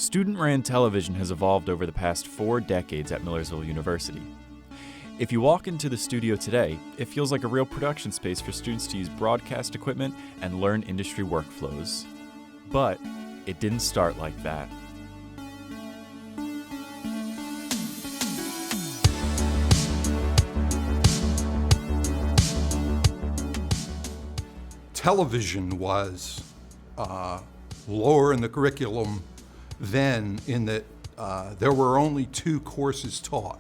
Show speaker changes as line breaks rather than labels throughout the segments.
Student-ran television has evolved over the past 4 decades at Millersville University. If you walk into the studio today, it feels like a real production space for students to use broadcast equipment and learn industry workflows. But it didn't start like that.
Television was lower in the curriculum then, in that there were only 2 courses taught.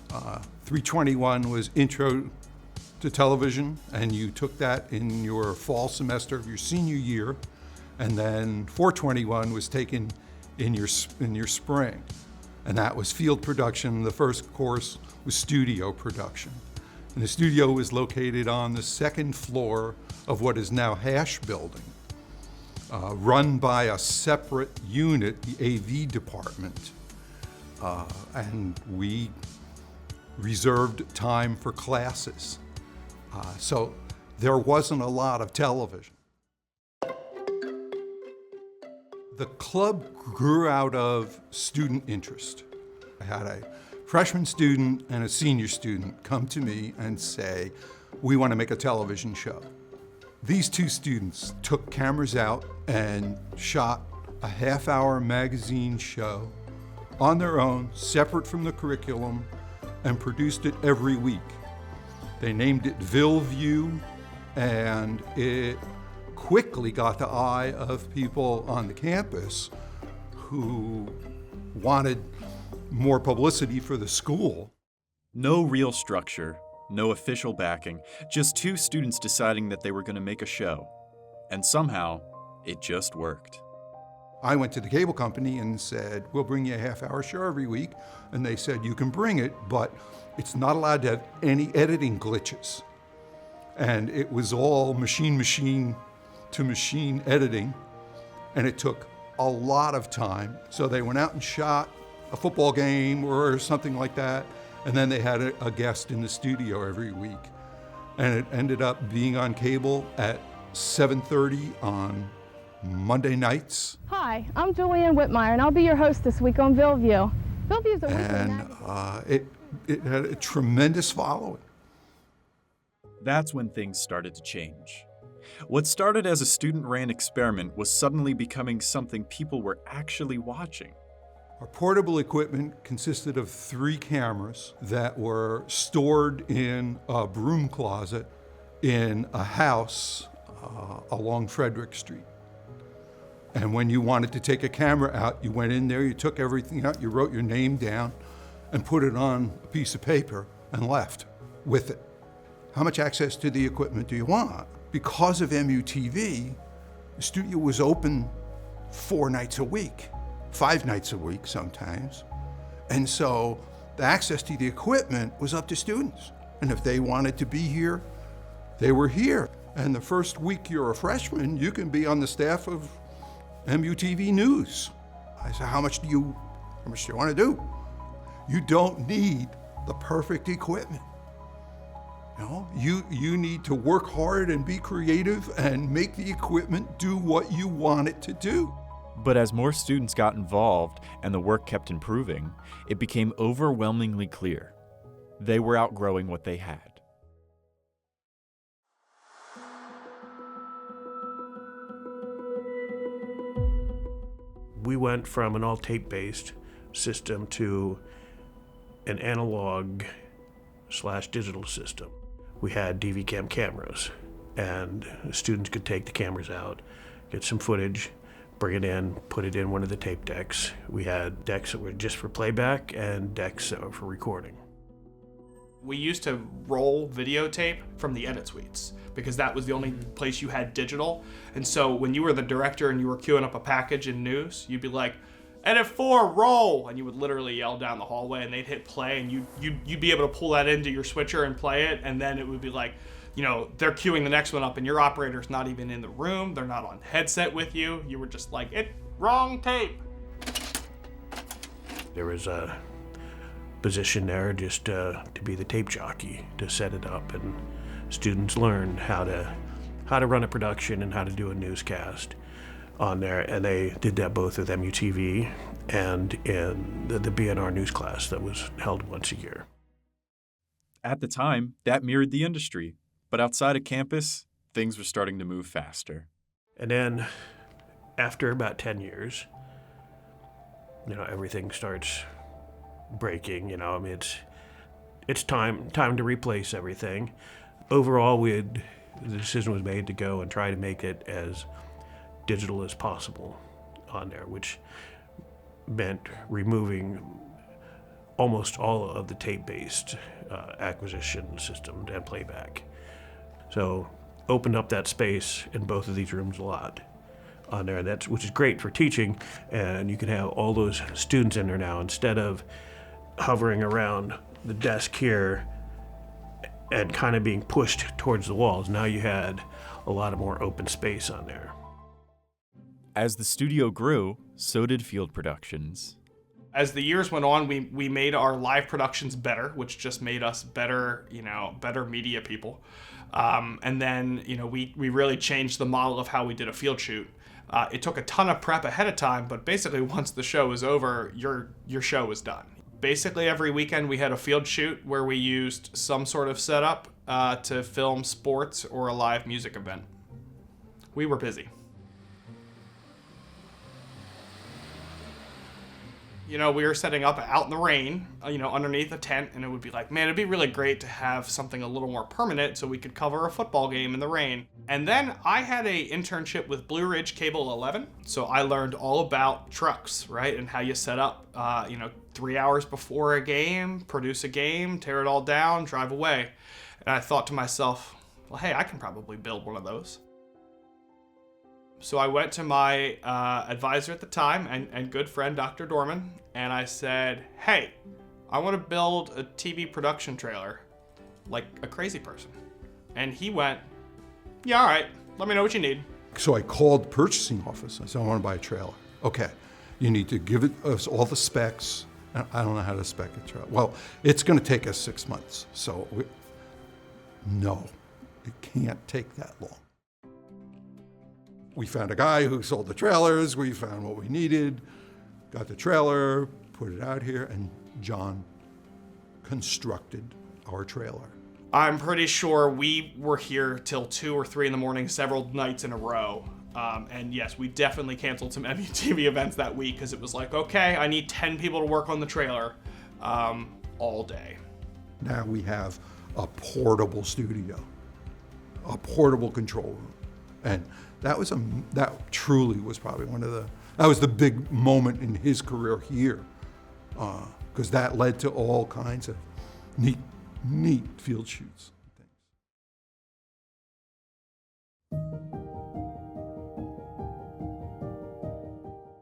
321 was Intro to Television, and you took that in your fall semester of your senior year, and then 421 was taken in your spring, and that was field production. The first course was studio production. And the studio was located on the 2nd floor of what is now Hash Building, run by a separate unit, the AV department. And we reserved time for classes. So there wasn't a lot of television. The club grew out of student interest. I had a freshman student and a senior student come to me and say, "We want to make a television show." These 2 students took cameras out and shot a half-hour magazine show on their own, separate from the curriculum, and produced it every week. They named it Villeview, and it quickly got the eye of people on the campus who wanted more publicity for the school.
No real structure, no official backing, just 2 students deciding that they were going to make a show. And somehow, it just worked.
I went to the cable company and said, "We'll bring you a half-hour show every week." And they said, "You can bring it, but it's not allowed to have any editing glitches." And it was all machine to machine editing, and it took a lot of time. So they went out and shot a football game or something like that, and then they had a guest in the studio every week. And it ended up being on cable at 7:30 on Monday nights.
Hi, I'm Julianne Whitmire, and I'll be your host this week on Villeview. Villeview's a weekly
And it had a tremendous following.
That's when things started to change. What started as a student-ran experiment was suddenly becoming something people were actually watching.
Our portable equipment consisted of 3 cameras that were stored in a broom closet in a house along Frederick Street. And when you wanted to take a camera out, you went in there, you took everything out, you wrote your name down and put it on a piece of paper and left with it. How much access to the equipment do you want? Because of MUTV, the studio was open 4 nights a week, 5 nights a week sometimes. And so the access to the equipment was up to students. And if they wanted to be here, they were here. And the first week you're a freshman, you can be on the staff of MUTV News. I said, how much do you want to do? You don't need the perfect equipment. You need to work hard and be creative and make the equipment do what you want it to do.
But as more students got involved and the work kept improving, it became overwhelmingly clear. They were outgrowing what they had.
We went from an all tape-based system to an analog/digital system. We had DV cam cameras, and students could take the cameras out, get some footage, bring it in, put it in one of the tape decks. We had decks that were just for playback and decks that were for recording.
We used to roll videotape from the edit suites because that was the only place you had digital. And so when you were the director and you were queuing up a package in news, you'd be like, "Edit 4, roll!" And you would literally yell down the hallway and they'd hit play and you'd be able to pull that into your switcher and play it. And then it would be like, they're queuing the next one up and your operator's not even in the room. They're not on headset with you. You were just like, wrong tape.
There was a position there just to be the tape jockey, to set it up, and students learned how to run a production and how to do a newscast. on there, and they did that both with MUTV and in the BNR news class that was held once a year.
At the time, that mirrored the industry, but outside of campus, things were starting to move faster.
And then after about 10 years, everything starts breaking. It's time to replace everything. Overall, the decision was made to go and try to make it as digital as possible on there, which meant removing almost all of the tape-based acquisition system and playback. So opened up that space in both of these rooms a lot on there, which is great for teaching, and you can have all those students in there now instead of hovering around the desk here and kind of being pushed towards the walls. Now you had a lot of more open space on there.
As the studio grew, so did field productions.
As the years went on, we made our live productions better, which just made us better media people. And then, we really changed the model of how we did a field shoot. It took a ton of prep ahead of time, but basically once the show was over, your show was done. Basically every weekend we had a field shoot where we used some sort of setup to film sports or a live music event. We were busy. We were setting up out in the rain, underneath a tent, and it would be like, man, it'd be really great to have something a little more permanent so we could cover a football game in the rain. And then I had a internship with Blue Ridge Cable 11, so I learned all about trucks, right, and how you set up, 3 hours before a game, produce a game, tear it all down, drive away. And I thought to myself, well, hey, I can probably build one of those. So I went to my advisor at the time and good friend, Dr. Dorman, and I said, hey, I want to build a TV production trailer like a crazy person. And he went, yeah, all right, let me know what you need.
So I called the purchasing office. I said, I want to buy a trailer. Okay, you need to give us all the specs. I don't know how to spec a trailer. Well, it's going to take us 6 months. So no, it can't take that long. We found a guy who sold the trailers. We found what we needed, got the trailer, put it out here, and John constructed our trailer.
I'm pretty sure we were here till 2 or 3 in the morning, several nights in a row. And yes, we definitely canceled some MUTV events that week because it was like, okay, I need 10 people to work on the trailer all day.
Now we have a portable studio, a portable control room. And that truly was probably that was the big moment in his career here, because that led to all kinds of neat field shoots.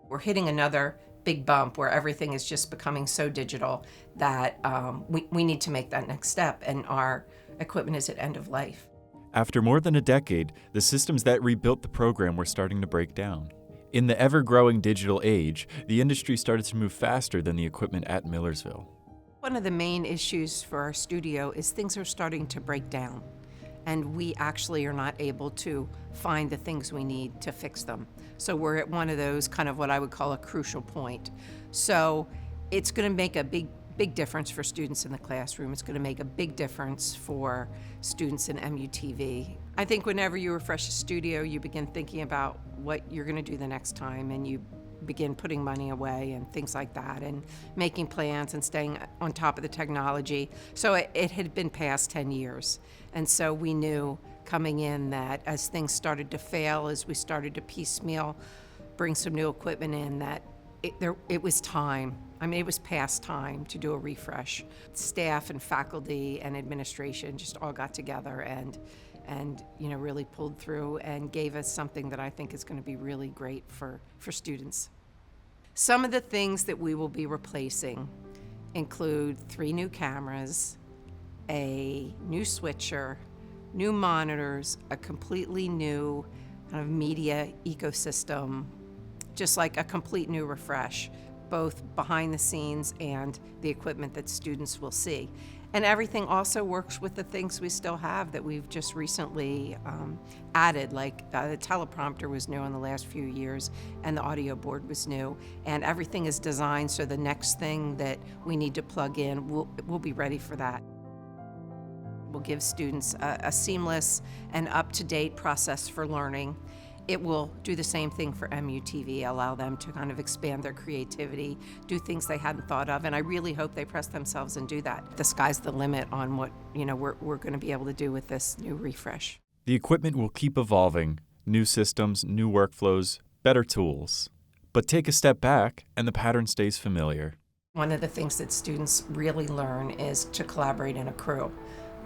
We're hitting another big bump where everything is just becoming so digital that we need to make that next step, and our equipment is at end of life.
After more than a decade, the systems that rebuilt the program were starting to break down. In the ever-growing digital age, the industry started to move faster than the equipment at Millersville.
One of the main issues for our studio is things are starting to break down, and we actually are not able to find the things we need to fix them. So we're at one of those kind of what I would call a crucial point. So it's going to make a big difference for students in the classroom. It's going to make a big difference for students in MUTV. I think whenever you refresh a studio, you begin thinking about what you're going to do the next time, and you begin putting money away and things like that, and making plans and staying on top of the technology. So it had been past 10 years. And so we knew coming in that as things started to fail, as we started to piecemeal, bring some new equipment in, that it was time. I mean, it was past time to do a refresh. Staff and faculty and administration just all got together and really pulled through and gave us something that I think is going to be really great for students. Some of the things that we will be replacing include 3 new cameras, a new switcher, new monitors, a completely new kind of media ecosystem, just like a complete new refresh, both behind the scenes and the equipment that students will see. And everything also works with the things we still have that we've just recently added, like the teleprompter was new in the last few years, and the audio board was new, and everything is designed so the next thing that we need to plug in, we'll be ready for that. We'll give students a seamless and up-to-date process for learning. It will do the same thing for MUTV, allow them to kind of expand their creativity, do things they hadn't thought of, and I really hope they press themselves and do that. The sky's the limit on what we're going to be able to do with this new refresh.
The equipment will keep evolving, new systems, new workflows, better tools. But take a step back and the pattern stays familiar.
One of the things that students really learn is to collaborate in a crew.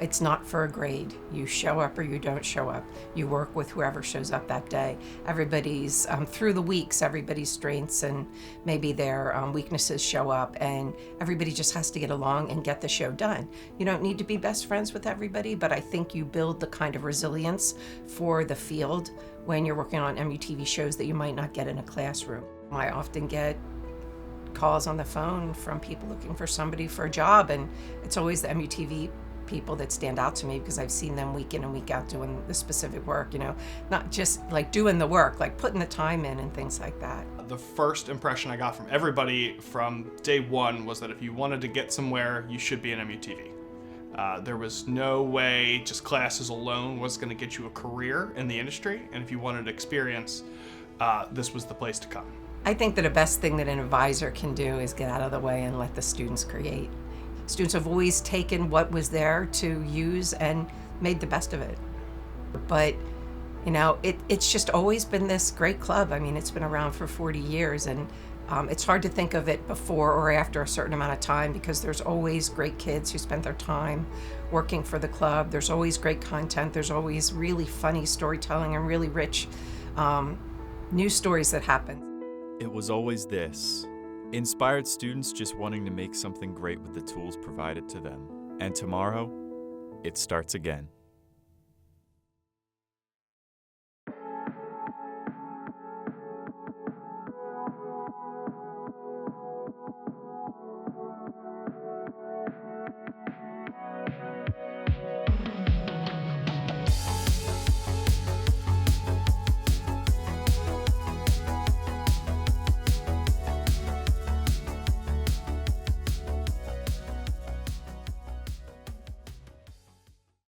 It's not for a grade. You show up or you don't show up. You work with whoever shows up that day. Everybody's, through the weeks, everybody's strengths and maybe their weaknesses show up, and everybody just has to get along and get the show done. You don't need to be best friends with everybody, but I think you build the kind of resilience for the field when you're working on MUTV shows that you might not get in a classroom. I often get calls on the phone from people looking for somebody for a job, and it's always the MUTV people that stand out to me because I've seen them week in and week out doing the specific work, not just like doing the work, like putting the time in and things like that.
The first impression I got from everybody from day one was that if you wanted to get somewhere, you should be in MUTV. There was no way just classes alone was going to get you a career in the industry, and if you wanted experience, this was the place to come.
I think that the best thing that an advisor can do is get out of the way and let the students create. Students have always taken what was there to use and made the best of it. But, it's just always been this great club. I mean, it's been around for 40 years, and it's hard to think of it before or after a certain amount of time because there's always great kids who spent their time working for the club. There's always great content. There's always really funny storytelling and really rich news stories that happen.
It was always this. Inspired students just wanting to make something great with the tools provided to them. And tomorrow, it starts again.